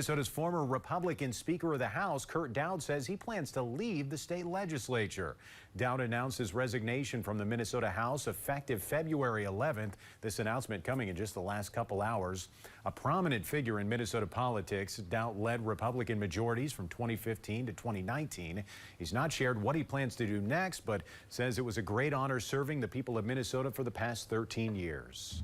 Minnesota's former Republican Speaker of the House, Kurt Daudt, says he plans to leave the state legislature. Daudt announced his resignation from the Minnesota House effective February 11th. This announcement coming in just the last couple hours. A prominent figure in Minnesota politics, Daudt led Republican majorities from 2015 to 2019. He's not shared what he plans to do next, but says it was a great honor serving the people of Minnesota for the past 13 years.